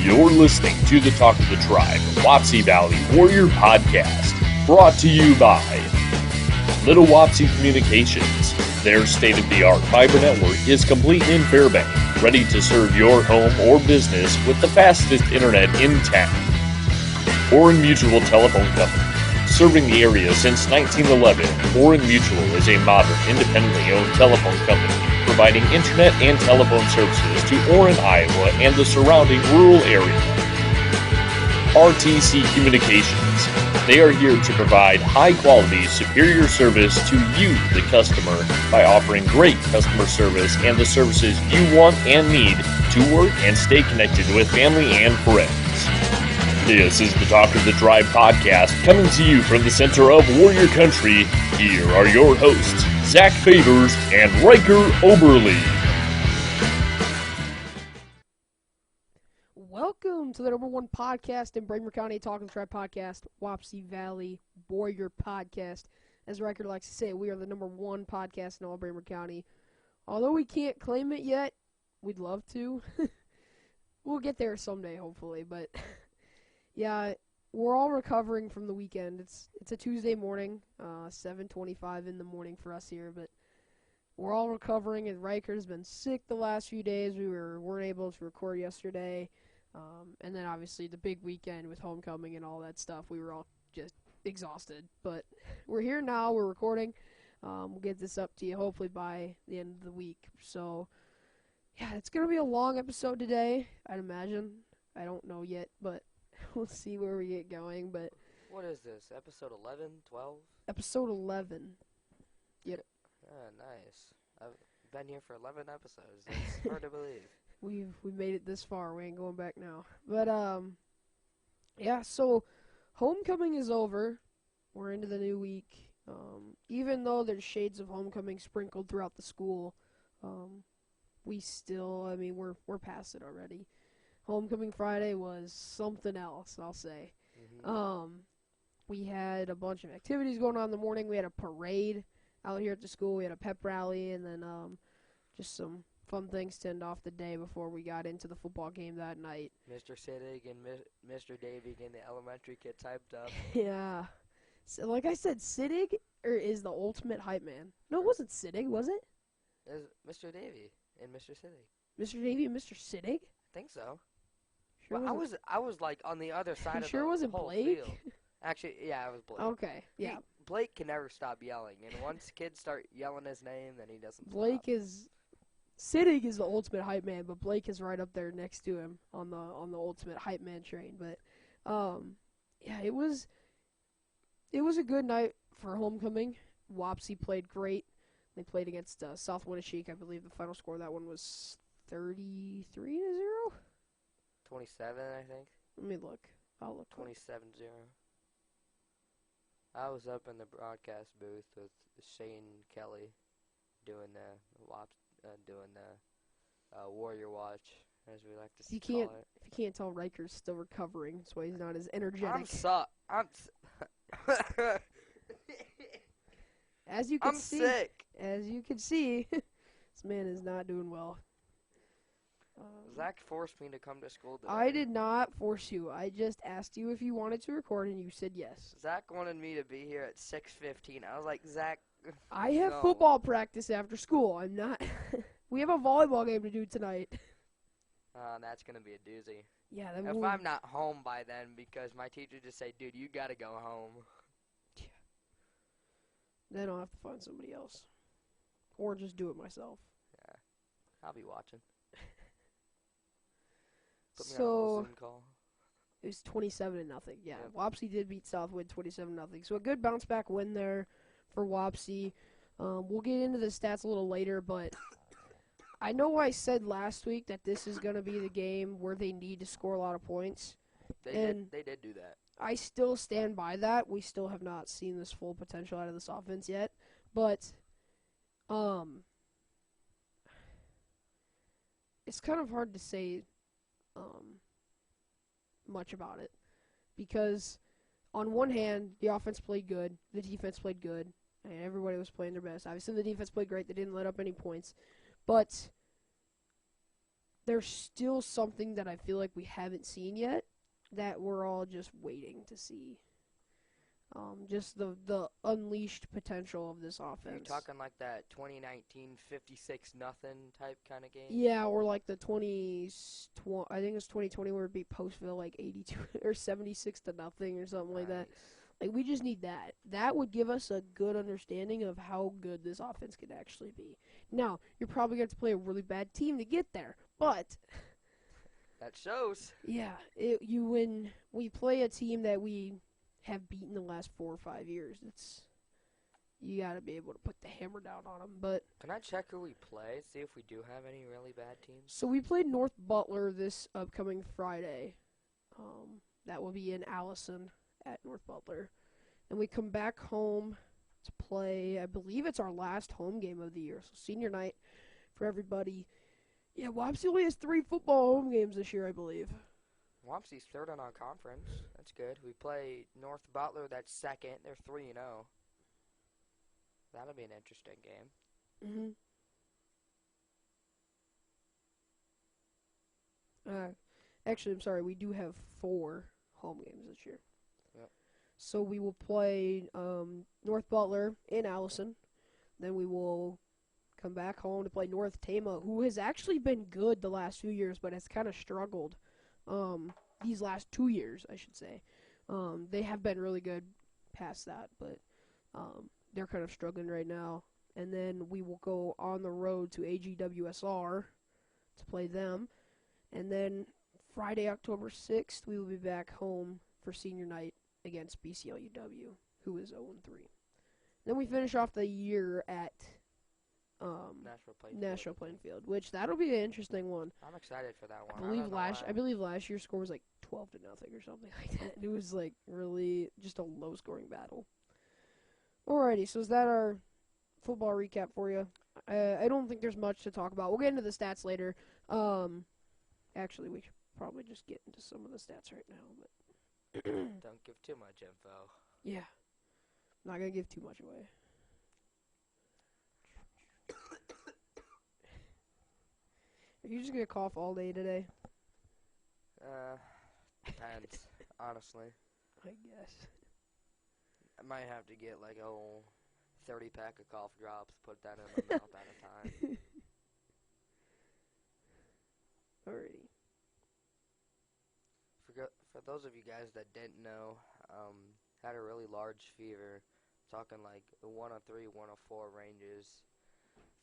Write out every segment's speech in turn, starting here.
You're listening to the Talk of the Tribe, Wapsie Valley Warrior Podcast, brought to you by Little Wapsie Communications. Their state-of-the-art fiber network is complete in Fairbanks, ready to serve your home or business with the fastest internet in town. Orin Mutual Telephone Company, serving the area since 1911. Orin Mutual is a modern, independently owned telephone company, providing internet and telephone services to Orin, Iowa, and the surrounding rural area. RTC Communications. They are here to provide high-quality, superior service to you, the customer, by offering great customer service and the services you want and need to work and stay connected with family and friends. This is the Talk of the Tribe podcast, coming to you from the center of Warrior Country. Here are your hosts, Zach Favors and Riker Oberly. Welcome to the number one podcast in Brainerd County, Talk of the Tribe podcast, Wapsie Valley Warrior Podcast. As Riker likes to say, we are the number one podcast in all Brainerd County. Although we can't claim it yet, we'd love to. We'll get there someday, hopefully, but yeah, we're all recovering from the weekend. It's a Tuesday morning, 7:25 in the morning for us here, but we're all recovering, and Riker's been sick the last few days. We weren't able to record yesterday, and then obviously the big weekend with homecoming and all that stuff. We were all just exhausted, but we're here now. We're recording. We'll get this up to you hopefully by the end of the week. So, yeah, it's going to be a long episode today, I'd imagine. I don't know yet, but we'll see where we get going. But what is this, episode 11, 12? Episode 11. Yep. Nice. I've been here for 11 episodes. It's hard to believe. We've made it this far. We ain't going back now. But yeah. So homecoming is over. We're into the new week. Even though there's shades of homecoming sprinkled throughout the school, we still. I mean, we're past it already. Homecoming Friday was something else, I'll say. Mm-hmm. We had a bunch of activities going on in the morning. We had a parade out here at the school. We had a pep rally, and then just some fun things to end off the day before we got into the football game that night. Mr. Siddig and Mr. Davey getting the elementary kids hyped up. Yeah. So, like I said, Siddig is the ultimate hype man. No, it wasn't Siddig, was it? It was Mr. Davey and Mr. Siddig. Mr. Davey and Mr. Siddig? I think so. Sure well, I was like on the other side of sure the wasn't whole Blake? field. Actually, yeah, it was Blake. Okay, yeah. Blake can never stop yelling, and once kids start yelling his name, then he doesn't Blake stop. Siddig is the ultimate hype man, but Blake is right up there next to him on the ultimate hype man train. But yeah, it was a good night for homecoming. Wapsie played great. They played against South Winneshiek. I believe the final score of that one was 33-0. 27, I think. Let me look. I'll look. 27-0. I was up in the broadcast booth with Shane Kelly doing the Warrior Watch, as we like to call it. If you can't tell, Riker's still recovering. That's why he's not as energetic. As you can see, sick. As you can see, this man is not doing well. Zach forced me to come to school today. I did not force you. I just asked you if you wanted to record, and you said yes. Zach wanted me to be here at 6:15. I was like, Zach, I have no. football practice after school. I'm not. We have a volleyball game to do tonight. That's going to be a doozy. Yeah. If I'm not home by then, because my teacher just say, dude, you got to go home. Yeah. Then I'll have to find somebody else. Or just do it myself. Yeah. I'll be watching. Put me on a So, Zoom call. it was 27-0. Yeah, Yep. Wapsie did beat Southwood 27-0. So a good bounce back win there for Wapsie. We'll get into the stats a little later, but I know I said last week that this is going to be the game where they need to score a lot of points. They did do that. I still stand by that. We still have not seen this full potential out of this offense yet, but it's kind of hard to say much about it, because on one hand, the offense played good, the defense played good, and everybody was playing their best. Obviously, the defense played great. They didn't let up any points, but there's still something that I feel like we haven't seen yet that we're all just waiting to see. Just the unleashed potential of this offense. Are you talking like that 2019 56-0 type kind of game? Yeah, or like the I think it's 2020 where it beat Postville like 82 or 76-0 or something like that. Like, we just need that. That would give us a good understanding of how good this offense could actually be. Now, you're probably going to have to play a really bad team to get there, but That shows. yeah, when we play a team that we have beaten the last 4 or 5 years, you got to be able to put the hammer down on them. But Can I check who we play? See if we do have any really bad teams. so we played North Butler this upcoming Friday. That will be in Allison at North Butler. And we come back home to play, I believe it's our last home game of the year. So senior night for everybody. Yeah, Wapsie only has 3 football home games this year, I believe. Wapsie's third in our conference. That's good. We play North Butler, that's second. They're 3-0. That'll be an interesting game. Actually, I'm sorry, we do have 4 home games this year. Yep. So we will play North Butler in Allison. Then we will come back home to play North Tama, who has actually been good the last few years, but has kind of struggled these last 2 years, I should say. They have been really good past that, but they're kind of struggling right now. And then we will go on the road to AGWSR to play them. And then Friday, October 6th, we will be back home for senior night against BCLUW, who is 0-3. Then we finish off the year at Nashville Plainfield, which that'll be an interesting one. I'm excited for that one. I believe last year's score was like 12-0 or something like that. It was like really just a low scoring battle. Alrighty, so is that our football recap for you? I don't think there's much to talk about. We'll get into the stats later. Actually, we should probably just get into some of the stats right now, but Don't give too much info. yeah, not gonna give too much away. Are you just gonna cough all day today? Depends, honestly. I guess. I might have to get like a whole 30-pack of cough drops, put that in my mouth at a time. Alrighty. For those of you guys that didn't know, had a really large fever, talking like the 103, 104 ranges.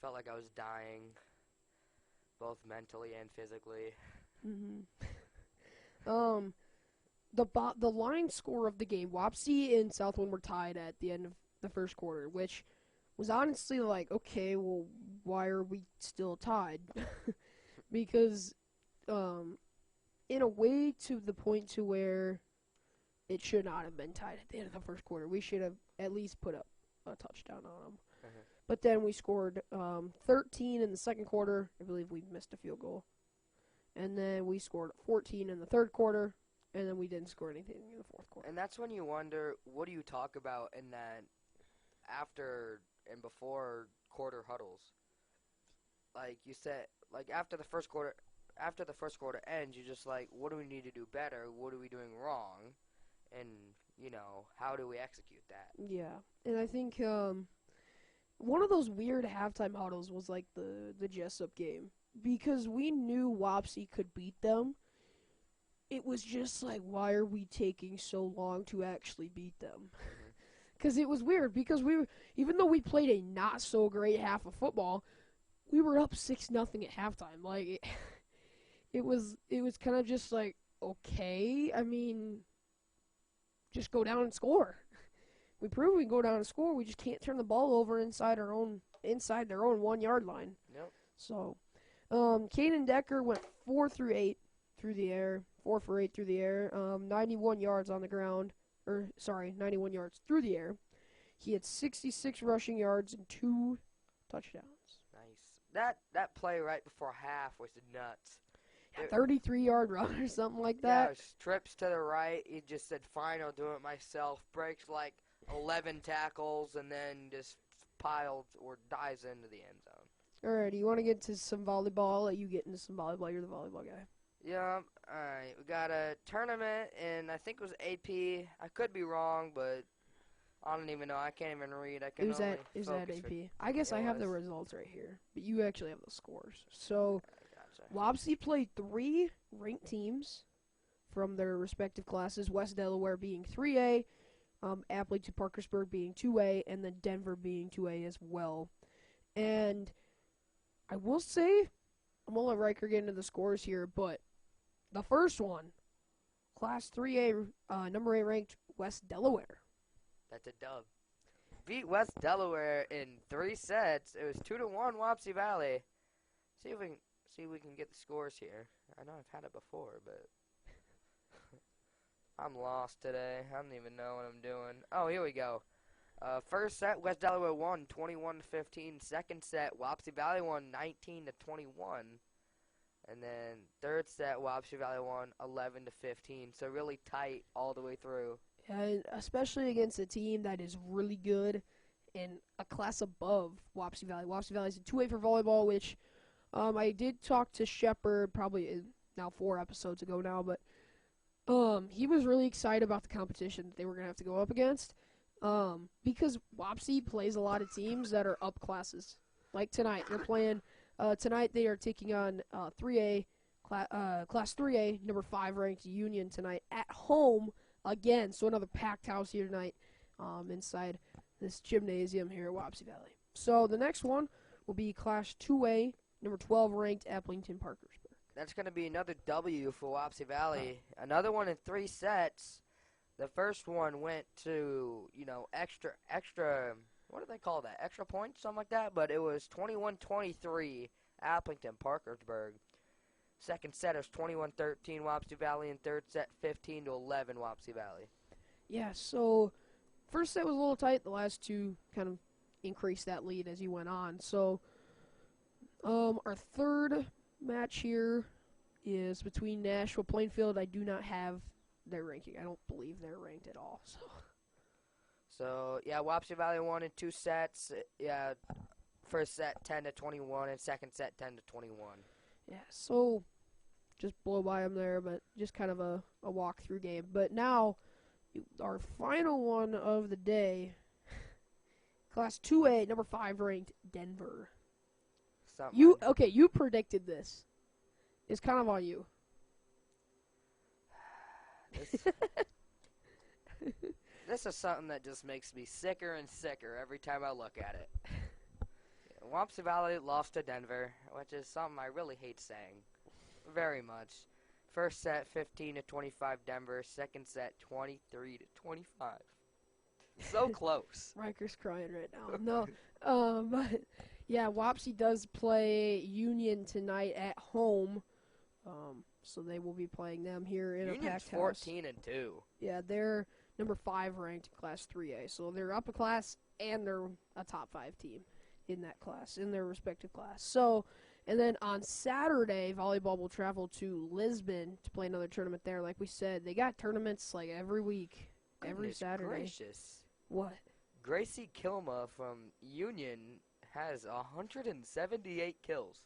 Felt like I was dying, both mentally and physically. The line score of the game, Wapsie and Southwind were tied at the end of the first quarter, which was honestly like, okay, well, why are we still tied? Because, in a way, to the point to where it should not have been tied at the end of the first quarter. We should have at least put up a touchdown on them. But then we scored 13 in the second quarter. I believe we missed a field goal. And then we scored 14 in the third quarter. And then we didn't score anything in the fourth quarter. And that's when you wonder, what do you talk about in that after and before quarter huddles? Like you said, like after the first quarter ends, you're just like, what do we need to do better? What are we doing wrong? And, how do we execute that? Yeah. And I think one of those weird halftime huddles was like the Jessup game. Because we knew Wapsie could beat them. It was just like, why are we taking so long to actually beat them? Because it was weird. Because even though we played a not so great half of football, we were up 6-0 at halftime. Like it was kind of just like, okay. I mean, just go down and score. We proved we can go down and score. We just can't turn the ball over inside their own 1 yard line. Nope. So, Kaden Decker went 4 for 8 through the air. 91 yards on the ground. 91 yards through the air. He had 66 rushing yards and 2 touchdowns. Nice. That play right before half was nuts. 33-yard run or something like Yeah, that. trips to the right. He just said, fine, I'll do it myself. Breaks like 11 tackles and then just dives into the end zone. Alright, you want to get to some volleyball? I'll let you get into some volleyball. You're the volleyball guy. Yeah, alright. We got a tournament, and I think it was AP. I could be wrong, but I don't even know. I can't even read. I can Is only that focus AP? for- I guess It I have the was. results right here, but you actually have the scores. So, Gotcha. Wapsie played 3 ranked teams from their respective classes, West Delaware being 3A, Appleton Parkersburg being 2A, and then Denver being 2A as well. And I will say, I'm going to let Riker get into the scores here, but the first one, Class 3A, number 8 ranked West Delaware. That's a dub. Beat West Delaware in 3 sets. It was 2-1 Wapsie Valley. See if we can get the scores here. I know I've had it before, but I'm lost today. I don't even know what I'm doing. Oh, here we go. First set, West Delaware won 21-15. Second set, Wapsie Valley won 19-21. And then third set, Wapsie Valley won 11-15. So really tight all the way through. And especially against a team that is really good and a class above Wapsie Valley. Wapsie Valley is a 2A for volleyball, which I did talk to Shepard probably now 4 episodes ago now, but he was really excited about the competition that they were going to have to go up against because Wapsie plays a lot of teams that are up classes. Like tonight, they're playing, tonight they are taking on 3A, Class 3A, number 5 ranked Union tonight at home again. So another packed house here tonight inside this gymnasium here at Wapsie Valley. So the next one will be Class 2A, number 12 ranked Appleton Parkersburg. That's going to be another W for Wapsie Valley. Another one in 3 sets. The first one went to, extra, what do they call that? Extra points, something like that? But it was 21-23, Appleton Parkersburg. Second set is 21-13, Wapsie Valley. And third set, 15-11, Wapsie Valley. Yeah, so first set was a little tight. The last two kind of increased that lead as you went on. So our third match here is between Nashville Plainfield. I do not have their ranking. I don't believe they're ranked at all. So yeah, Wapsie Valley won in 2 sets. Yeah, first set 10-21 and second set 10-21. Yeah, so just blow by them there, but just kind of a walkthrough game. But now, our final one of the day, Class 2A, number 5 ranked Denver. You predicted this. It's kind of on you. This is something that just makes me sicker and sicker every time I look at it. Wapsie Valley lost to Denver, which is something I really hate saying. Very much. First set 15-25 Denver, second set 23-25. So close. Riker's crying right now. No. But yeah, Wapsie does play Union tonight at home. So they will be playing them here in Union's a packed house. 14-2. Yeah, they're number 5 ranked in Class 3A. So they're up a class and they're a top 5 team in that class, in their respective class. So, and then on Saturday, volleyball will travel to Lisbon to play another tournament there. Like we said, they got tournaments like every week, every Goodness Saturday. gracious. What? Gracie Kilma from Union has 178 kills.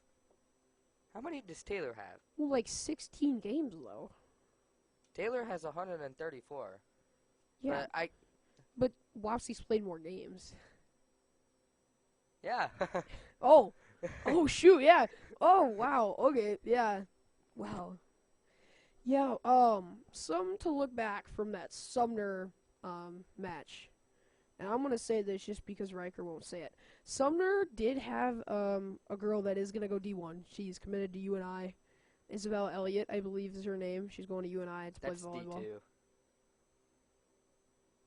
How many does Taylor have? Well, like 16 games, though. Taylor has 134. Yeah, but Wapsie's played more games. Yeah. Oh, shoot, yeah. Oh, wow, okay, yeah. Wow. Yeah, something to look back from that Sumner, match. And I'm going to say this just because Riker won't say it. Sumner did have, a girl that is going to go D1. She's committed to UNI. Isabel Elliott, I believe is her name. She's going to UNI to play That's volleyball. D2.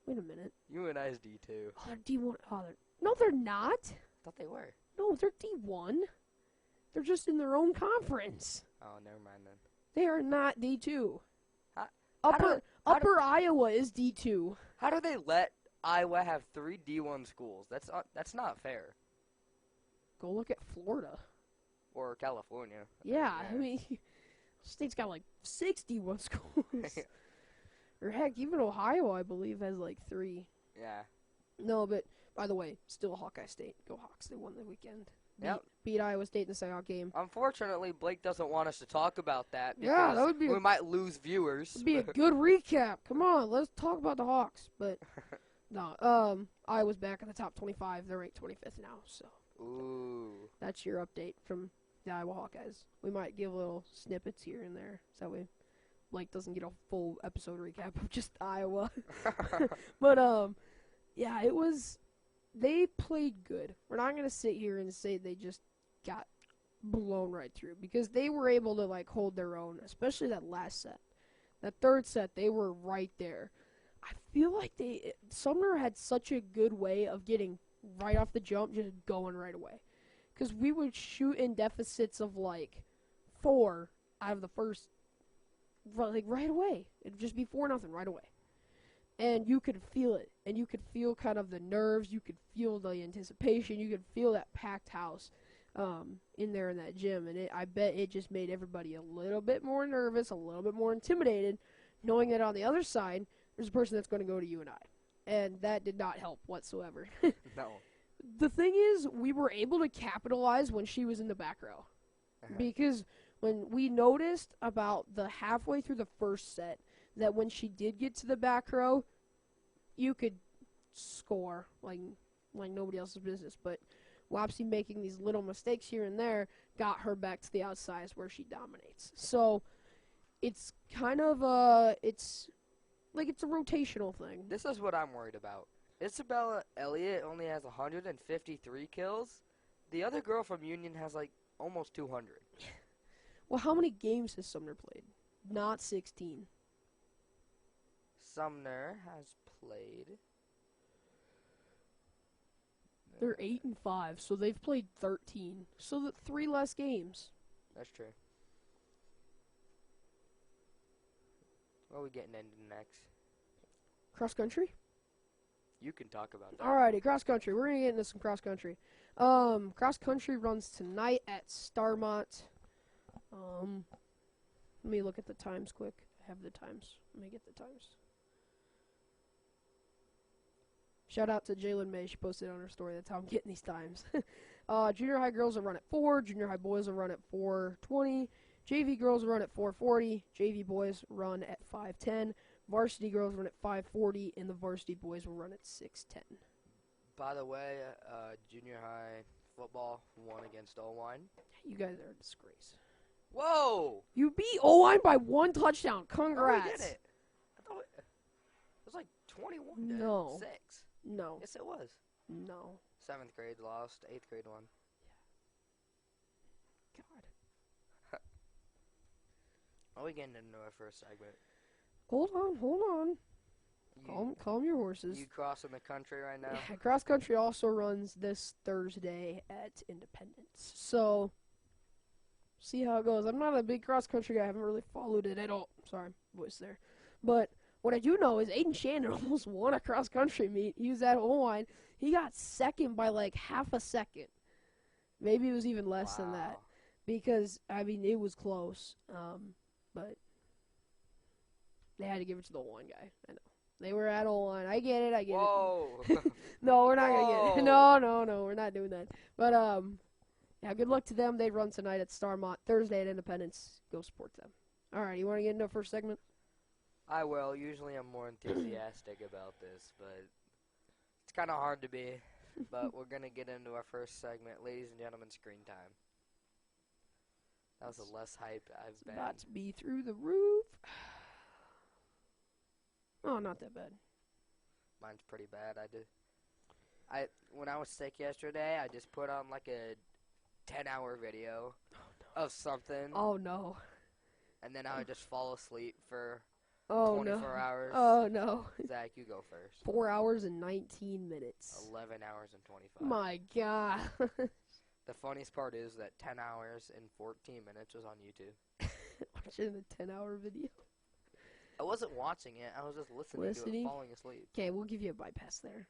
Wait a minute. UNI's D2. Oh, they're D1. Oh, no, they're not. Thought they were. No, they're D1. They're just in their own conference. Oh, never mind then. They are not D2. How Upper Iowa is D2. How do they let Iowa have 3 D1 schools? That's not fair. Go look at Florida. Or California. Yeah, I mean, state's got like 61 schools. Or heck, even Ohio, I believe, has like 3. Yeah. No, but by the way, still Hawkeye State. Go Hawks! They won the weekend. Yep. beat Iowa State in the second game. Unfortunately, Blake doesn't want us to talk about that Yeah, because that would be we might lose viewers. It'd be a good recap. Come on, let's talk about the Hawks. But no, Iowa's back in the top 25. They're ranked 25th now. So Ooh. that's your update from the Iowa Hawkeyes. We might give little snippets here and there, so that way Blake doesn't get a full episode recap of just Iowa. But yeah, it was. They played good. We're not gonna sit here and say they just got blown right through because they were able to like hold their own, especially that last set. That third set, they were right there. I feel like Sumner had such a good way of getting right off the jump, just going right away. Because we would shoot in deficits of like 4 out of the first, like right away. It'd just be 4-0 right away. And you could feel it. And you could feel kind of the nerves. You could feel the anticipation. You could feel that packed house in there in that gym. And I bet it just made everybody a little bit more nervous, a little bit more intimidated, knowing that on the other side, there's a person that's going to go to UNI. And that did not help whatsoever. No. The thing is, we were able to capitalize when she was in the back row. Because when we noticed about the halfway through the first set, that when she did get to the back row, you could score like nobody else's business. But Wapsie making these little mistakes here and there got her back to the outsides where she dominates. So it's kind of it's a rotational thing. This is what I'm worried about. Isabella Elliott only has 153 kills. The other girl from Union has like almost 200. Well, how many games has Sumner played? Not 16. Sumner has played. They're 8-5, so they've played 13. So that 3 less games. That's true. What are we getting into next? Cross country? You can talk about that. Alrighty, cross country. We're gonna get into some cross country. Cross country runs tonight at Starmont. Let me look at the times quick. I have the times. Let me get the times. Shout out to Jalen May. She posted on her story. That's how I'm getting these times. Junior high girls will run at 4. Junior high boys will run at 4:20. JV girls run at 4:40. JV boys run at 5:10. Varsity girls run at 5:40, and the varsity boys will run at 6:10. By the way, junior high football won against Owine. You guys are a disgrace. Whoa! You beat Owine by 1 touchdown. Oh, we Congrats. did it. I thought it was like 21 to No. 6. No. Yes, it was. No. 7th grade lost. 8th grade won. God. Are we getting into our first segment? Hold on. You, Calm your horses. you crossing the country right now? Yeah, cross country also runs this Thursday at Independence. So, see how it goes. I'm not a big cross country guy. I haven't really followed it at all. Sorry, voice there. But what I do know is Aiden Shannon almost won a cross country meet. He was at Owine. He got second by like half a second. Maybe it was even less than that. Wow. Because, I mean, it was close. But they had to give it to the one guy. I know. They were at Owine. I get it. Whoa! No, we're not going to get it. Whoa. No, we're not doing that. But, yeah, good luck to them. They run tonight at Starmont. Thursday at Independence. Go support them. All right, you want to get into the first segment? I will. Usually I'm more enthusiastic about this, but it's kind of hard to be. But we're going to get into our first segment. Ladies and gentlemen, screen time. That was the less hype I've been. About to be through the roof. Oh, not that bad. Mine's pretty bad. When I was sick yesterday, I just put on like a 10-hour video of something, Oh, no. and then I would just fall asleep for Oh, 24 no. hours. Oh, no. Zach, you go first. 4 hours and 19 minutes. 11 hours and 25. My God. The funniest part is that 10 hours and 14 minutes was on YouTube. Watching a 10-hour video. I wasn't watching it. I was just listening to it, falling asleep. Okay, we'll give you a bypass there.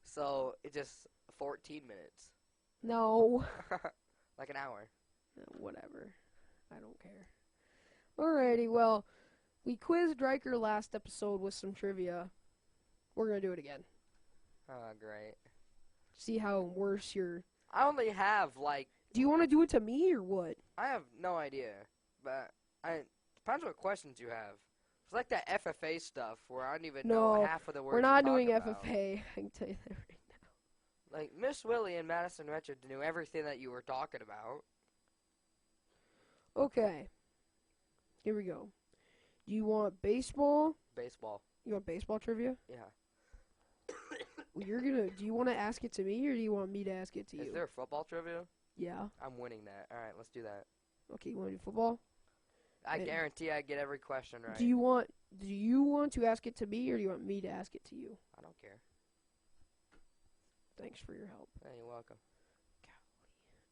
So, it just 14 minutes. No. Like an hour. Whatever. I don't care. Alrighty, well, we quizzed Riker last episode with some trivia. We're going to do it again. Oh, great. See how worse your I only have like Do you want to do it to me or what? I have no idea, but depends what questions you have. It's like that FFA stuff where I don't even know No, half of the words. we're not you're doing talking about. FFA. I can tell you that right now. Like Miss Willie and Madison Richards knew everything that you were talking about. Okay. Here we go. Do you want baseball? Baseball. You want baseball trivia? Yeah. Well, do you want to ask it to me or do you want me to ask it to you? Is there football trivia? Yeah. I'm winning that. All right, let's do that. Okay, you want to do football? I And- guarantee I get every question right. Do you want to ask it to me or do you want me to ask it to you? I don't care. Thanks for your help. Hey, you're welcome.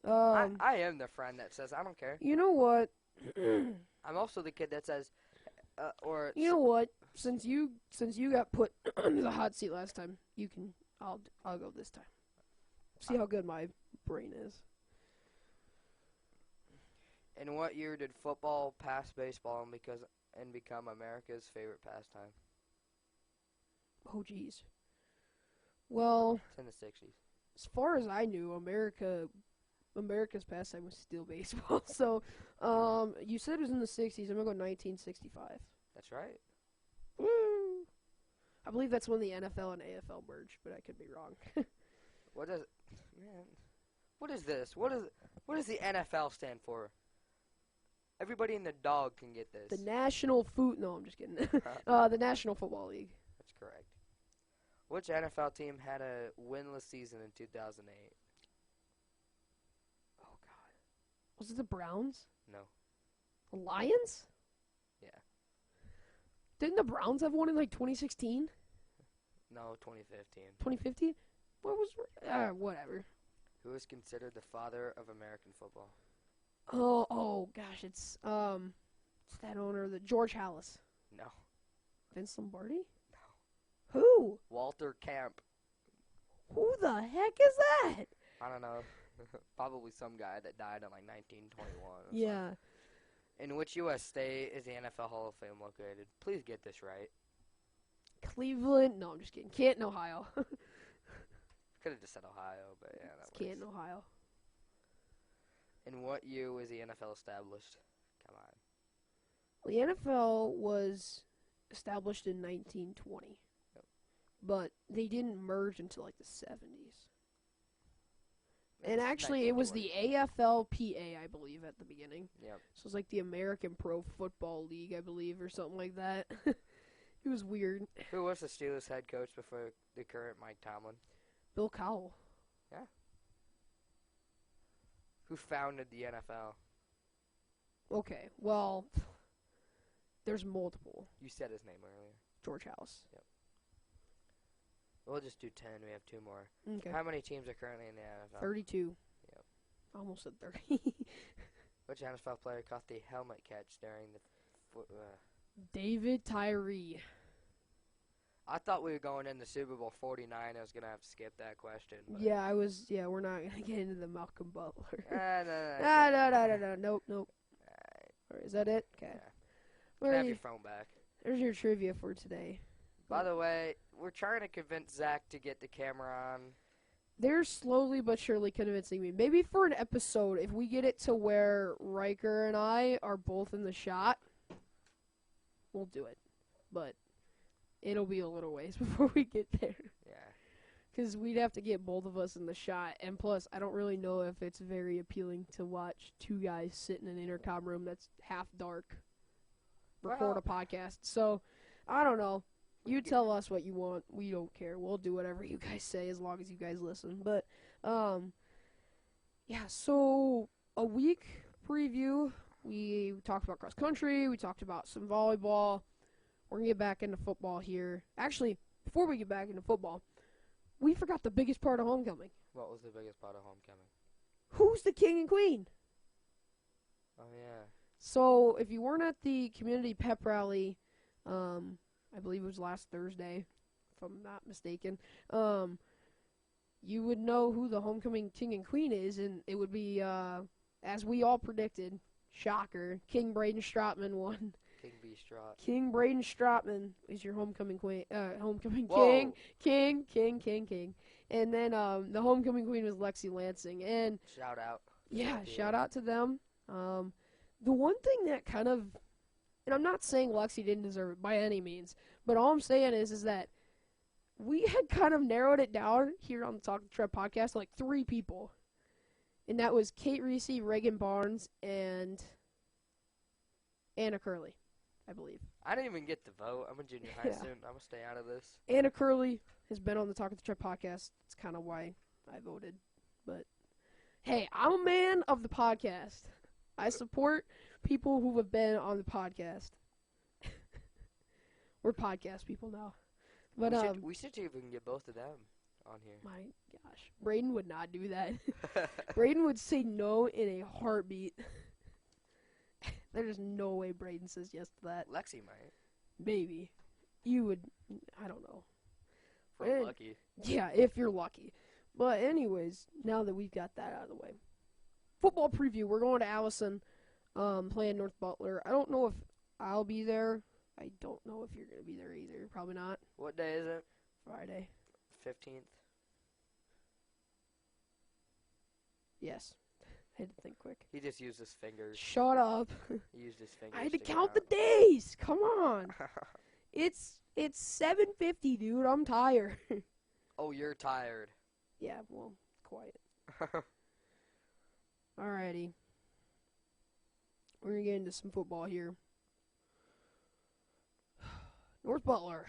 Um, I am the friend that says I don't care. you know what? I'm also the kid that says, or You know what? Since you got put under the hot seat last time, I'll go this time. See how good my brain is. in what year did football pass baseball and become America's favorite pastime? Oh, geez. Well, It's in the 60s. as far as I knew, America's pastime was still baseball. So, you said it was in the 60s. I'm gonna go 1965. That's right. Woo! I believe that's when the NFL and AFL merged, but I could be wrong. What does man? What is this? What does the NFL stand for? Everybody and their dog can get this. The National No, I'm just kidding. The National Football League. That's correct. Which NFL team had a winless season in 2008? Oh God, was it the Browns? No. The Lions? Yeah. Didn't the Browns have one in like 2016? No, 2015. 2015? Whatever. Who is considered the father of American football? Oh gosh, it's that owner, the George Halas. No. Vince Lombardi? No. Who? Walter Camp. Who the heck is that? I don't know. Probably some guy that died in like 1921. or Yeah. something. In which U.S. state is the NFL Hall of Fame located? Please get this right. Cleveland? No, I'm just kidding. Canton, Ohio. Could have just said Ohio, but yeah, that It's was. Canton, Ohio. In what year was the NFL established? Come on. Well, the NFL was established in 1920. Yep. But they didn't merge until like the 70s. And It's actually, it was the 1920. AFLPA, I believe, at the beginning. Yep. So it's like the American Pro Football League, I believe, or something like that. It was weird. Who was the Steelers head coach before the current Mike Tomlin? Bill Cowell. Who founded the NFL? Okay, well, there's multiple. You said his name earlier. George House. We'll just do 10. We have 2 more. Okay. How many teams are currently in the NFL? 32. Yep. Almost at 30. Which NFL player caught the helmet catch during the David Tyree. I thought we were going into Super Bowl 49. I was going to have to skip that question. But Yeah, we're not going to get into the Malcolm Butler. no. Nope. Alright, Alright, is that it? Okay. yeah. Well, Have your phone back. there's your trivia for today. By the way, we're trying to convince Zach to get the camera on. They're slowly but surely convincing me. Maybe for an episode, if we get it to where Riker and I are both in the shot, we'll do it. But it'll be a little ways before we get there. Yeah. Because we'd have to get both of us in the shot. And plus, I don't really know if it's very appealing to watch 2 guys sit in an intercom room that's half dark record a podcast. So, I don't know. You tell us what you want. We don't care. We'll do whatever you guys say as long as you guys listen. But, yeah, so a week preview. We talked about cross country. We talked about some volleyball. We're going to get back into football here. Actually, before we get back into football, we forgot the biggest part of homecoming. What was the biggest part of homecoming? Who's the king and queen? Oh, yeah. So, if you weren't at the community pep rally, I believe it was last Thursday, if I'm not mistaken, you would know who the homecoming king and queen is, and it would be, as we all predicted, shocker, King Braden Stratman won King B. Strott. King Braden Stratman is your homecoming queen. Homecoming Whoa. king. And then the homecoming queen was Lexi Lansing. And Shout out. yeah, shout out to them. The one thing that kind of, and I'm not saying Lexi didn't deserve it by any means, but all I'm saying is that we had kind of narrowed it down here on the Talk the Trev podcast to like 3 people. And that was Kate Reese, Reagan Barnes, and Anna Curley, I believe. I didn't even get to vote. I'm a junior high Yeah. student. I'm going to stay out of this. Anna Curley has been on the Talk the Trev podcast. It's kind of why I voted. But, hey, I'm a man of the podcast. I support people who have been on the podcast. We're podcast people now. But we should see if we can get both of them on here. my gosh, Braden would not do that. Braden would say no in a heartbeat. There's no way Braden says yes to that. Lexi might. Maybe. You would, I don't know. If we're And- lucky. Yeah, if you're lucky. But anyways, now that we've got that out of the way. Football preview, we're going to Allison, playing North Butler. I don't know if I'll be there. I don't know if you're going to be there either. Probably not. What day is it? Friday. 15th. Yes. I had to think quick. He just used his fingers. Shut up. He used his fingers. I had to get count the out. days. Come on. It's 7:50, dude. I'm tired. Oh, you're tired. Yeah, well, quiet. Alrighty. We're going to get into some football here. North Butler.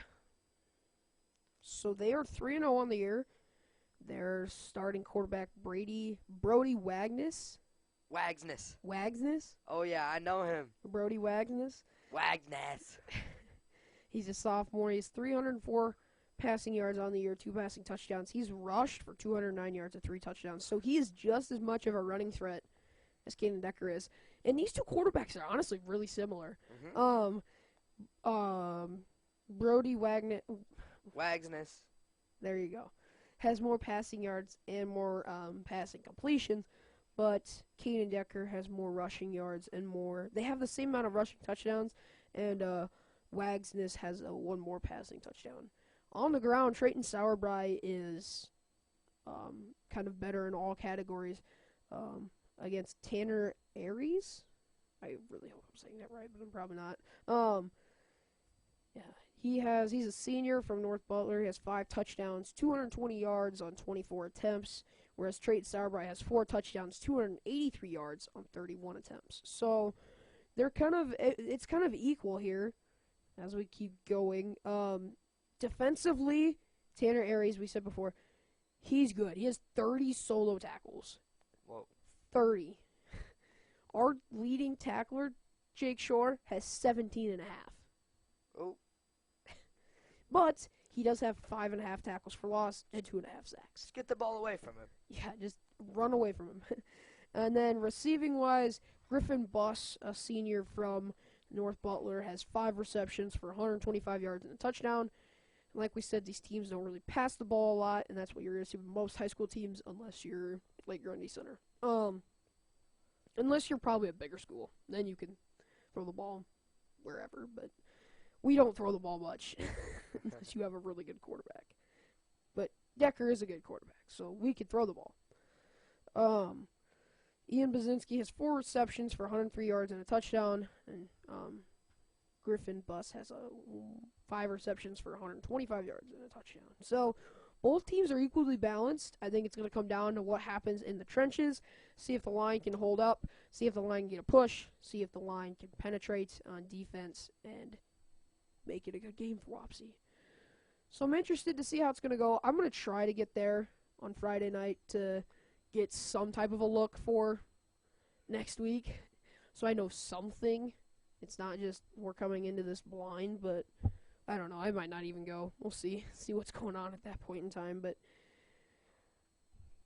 So they are 3-0 on the year. Their starting quarterback, Brody Wagnes. Wagsness. Oh, yeah, I know him. Brody Wagnes. Wagsness. He's a sophomore. He has 304 passing yards on the year, 2 passing touchdowns. He's rushed for 209 yards and 3 touchdowns. So he is just as much of a running threat as Caden Decker is. And these 2 quarterbacks are honestly really similar. Brody Wagsness. there you go, has more passing yards and more passing completions, but Caden Decker has more rushing yards and more. They have the same amount of rushing touchdowns, and Wagsness has 1 more passing touchdown. On the ground, Trayton Sauerbrei is kind of better in all categories against Tanner Aries. I really hope I'm saying that right, but I'm probably not. Yeah, he's a senior from North Butler. He has 5 touchdowns, 220 yards on 24 attempts, whereas Trayton Sauerbrei has 4 touchdowns, 283 yards on 31 attempts. So they're it's kind of equal here as we keep going. Defensively, Tanner Aries, we said before, he's good. He has 30 solo tackles. Whoa. 30. Our leading tackler, Jake Shore, has 17 and a half. Oh. But he does have 5.5 tackles for loss and 2.5 sacks. Just get the ball away from him. Yeah, just run away from him. And then receiving-wise, Griffin Buss, a senior from North Butler, has 5 receptions for 125 yards and a touchdown. And like we said, these teams don't really pass the ball a lot, and that's what you're going to see with most high school teams unless you're Lake Grundy Center. Unless you're probably a bigger school. Then you can throw the ball wherever, but we don't throw the ball much unless you have a really good quarterback. But Decker is a good quarterback, so we could throw the ball. Ian Bazinski has 4 receptions for 103 yards and a touchdown, and Griffin Buss has 5 receptions for 125 yards and a touchdown. So both teams are equally balanced. I think it's going to come down to what happens in the trenches, see if the line can hold up, see if the line can get a push, see if the line can penetrate on defense, and make it a good game for Wapsie. So I'm interested to see how it's going to go. I'm going to try to get there on Friday night to get some type of a look for next week so I know something. It's not just we're coming into this blind, but I don't know. I might not even go. We'll see. See what's going on at that point in time, but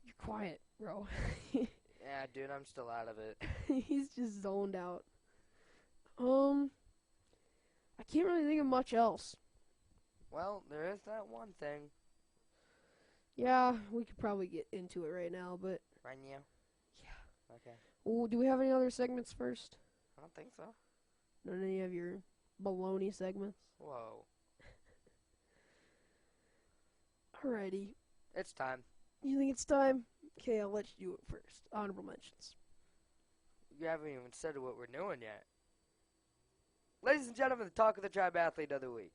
you're quiet, bro. Yeah, dude, I'm still out of it. He's just zoned out. I can't really think of much else. Well, there is that one thing. Yeah, we could probably get into it right now, but Right now? yeah. Okay. Ooh, do we have any other segments first? I don't think so. None of any of your baloney segments. Whoa. Alrighty. It's time. You think it's time? Okay, I'll let you do it first. Honorable mentions. You haven't even said what we're doing yet. Ladies and gentlemen, the Talk of the Tribe Athlete of the Week.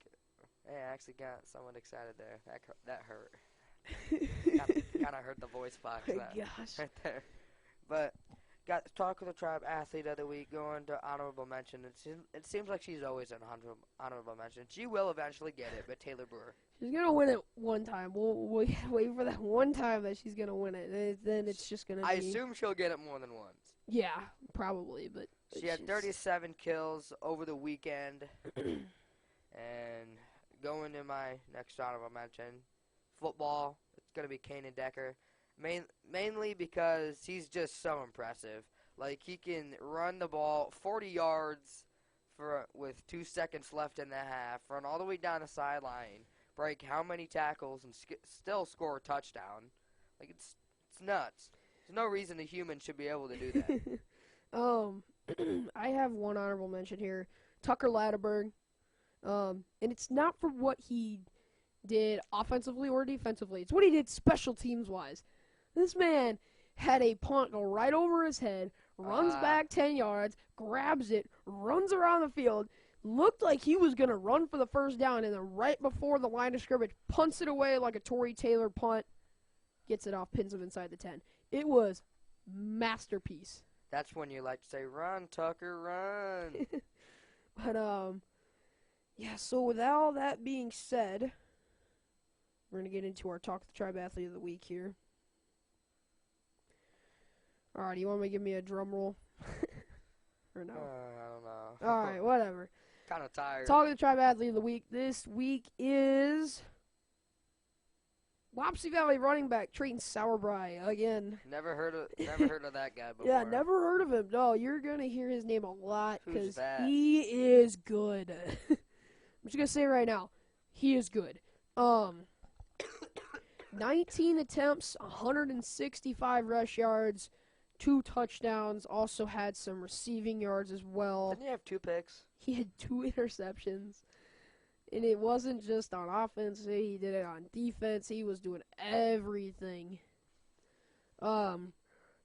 Hey, I actually got someone excited there. That hurt. Kind of hurt the voice box. Oh my That gosh. right there. But got the Talk of the Tribe Athlete of the Week going to honorable mention. It seems like she's always an honorable mention. She will eventually get it, but Taylor Brewer. She's gonna win it one time. We'll wait for that one time that she's gonna win it. Then it's just gonna be. I assume she'll get it more than once. Yeah, probably, but. She had 37 kills over the weekend. And going to my next honorable mention, football. It's going to be Kanan Decker. Mainly because he's just so impressive. Like, he can run the ball 40 yards with 2 seconds left in the half, run all the way down the sideline, break how many tackles, and still score a touchdown. Like, it's nuts. There's no reason a human should be able to do that. I have one honorable mention here. Tucker Latterberg. And it's not for what he did offensively or defensively. It's what he did special teams-wise. This man had a punt go right over his head, runs back 10 yards, grabs it, runs around the field, looked like he was going to run for the first down, and then right before the line of scrimmage, punts it away like a Tory Taylor punt, gets it off, pins him inside the 10. It was masterpiece. That's when you like to say, "Run, Tucker, run." But, yeah, so with all that being said, we're going to get into our Talk of the Tribe Athlete of the Week here. Alright, you want me to give me a drum roll? Or no? I don't know. Alright, whatever. Kind of tired. Talk of the Tribe Athlete of the Week. This week is Wapsie Valley running back Trayton Sauerbrei again. Never heard of that guy before. Yeah, never heard of him. No, you're going to hear his name a lot Who's because that? he is good. I'm just going to say right now, he is good. 19 attempts, 165 rush yards, 2 touchdowns, also had some receiving yards as well. Didn't he have 2 picks? He had 2 interceptions. And it wasn't just on offense, he did it on defense. He was doing everything.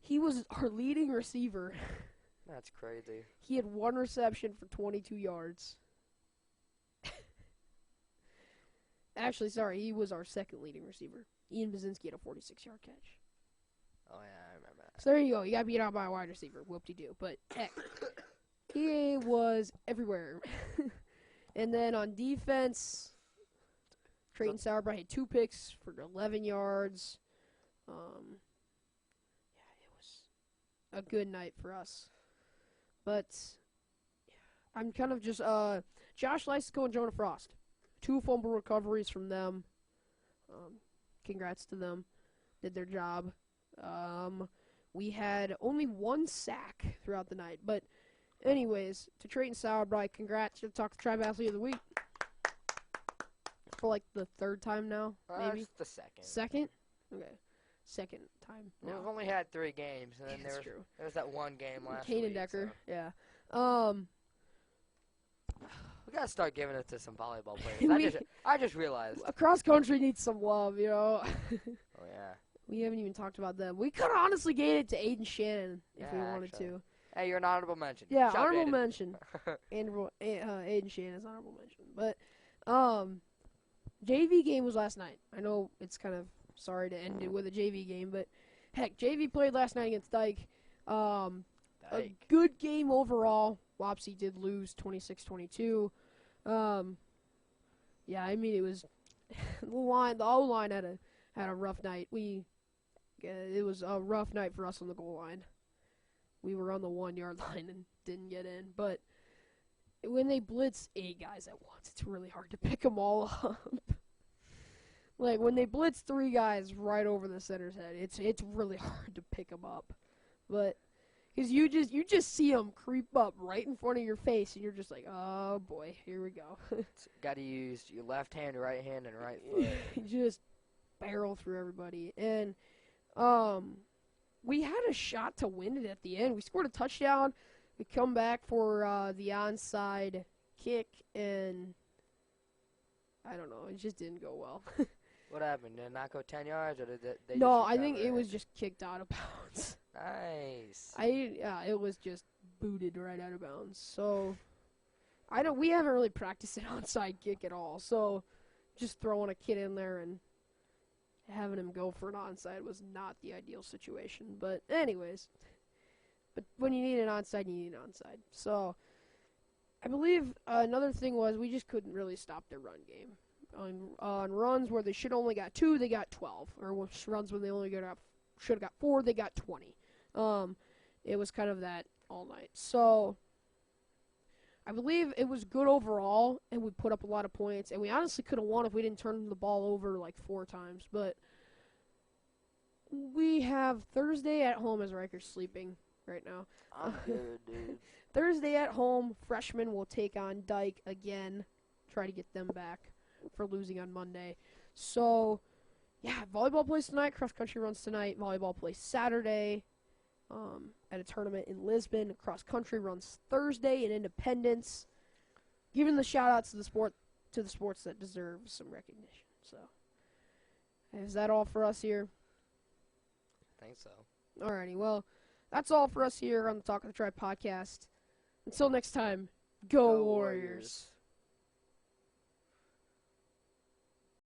He was our leading receiver. That's crazy. He had 1 reception for 22 yards. Actually, sorry, he was our second leading receiver. Ian Bazinski had a 46-yard catch. Oh, yeah, I remember that. So there you go. You got beat out by a wide receiver. Whoop-de-doo. But, heck, he was everywhere. And then on defense, Trayton Sauerbrei had 2 picks for 11 yards. Yeah, it was a good night for us. But yeah, I'm kind of just Josh Lysico and Jonah Frost. 2 fumble recoveries from them. Congrats to them. Did their job. We had only 1 sack throughout the night. But anyways, to Trayton Sauerbrei, congrats. You'll talk to Tribe Athlete of the Week. For like the 3rd time now, maybe? It's the second. Second? Okay. Second time now. We've only had 3 games, and then That's there true. was that one game last week. Kanan Decker, So. yeah. We gotta start giving it to some volleyball players. I just realized. Cross country needs some love, you know. Oh yeah. We haven't even talked about them. We could honestly get it to Aiden Shannon if we wanted actually. to. Hey, you're an honorable mention. Yeah, Shout out honorable Aiden. mention. Aiden Shannon's honorable mention. But JV game was last night. I know it's kind of sorry to end it with a JV game, but heck, JV played last night against Dyke. A good game overall. Wapsie did lose 26-22. Yeah, I mean it was the O-line had a rough night. It was a rough night for us on the goal line. We were on the 1-yard line and didn't get in, but when they blitz 8 guys at once, it's really hard to pick them all up. Like when they blitz 3 guys right over the center's head, it's really hard to pick them up. But because you just see them creep up right in front of your face, and you're just like, oh boy, here we go. Got to use your left hand, right hand, and right foot. Just barrel through everybody, and we had a shot to win it at the end. We scored a touchdown. We come back for the onside kick, and I don't know, it just didn't go well. What happened? Did it not go 10 yards, or did they No, just I think recover it was just kicked out of bounds. Nice. It was just booted right out of bounds. So we haven't really practiced an onside kick at all. So just throwing a kid in there and having him go for an onside was not the ideal situation. But anyways, when you need an onside, you need an onside. So I believe another thing was we just couldn't really stop their run game. On runs where they should only got 2, they got 12. Or runs when they only should have got 4, they got 20. It was kind of that all night. So I believe it was good overall, and we put up a lot of points. And we honestly could have won if we didn't turn the ball over like 4 times. But we have Thursday at home as Riker's sleeping right now. I'm good, dude. Thursday at home, freshmen will take on Dyke again. Try to get them back for losing on Monday. So, yeah, volleyball plays tonight. Cross country runs tonight. Volleyball plays Saturday at a tournament in Lisbon. Cross country runs Thursday in Independence. Giving the shout outs to the sports that deserve some recognition. So, is that all for us here? I think so. Alrighty, well, that's all for us here on the Talk of the Tribe podcast. Until next time, go Warriors.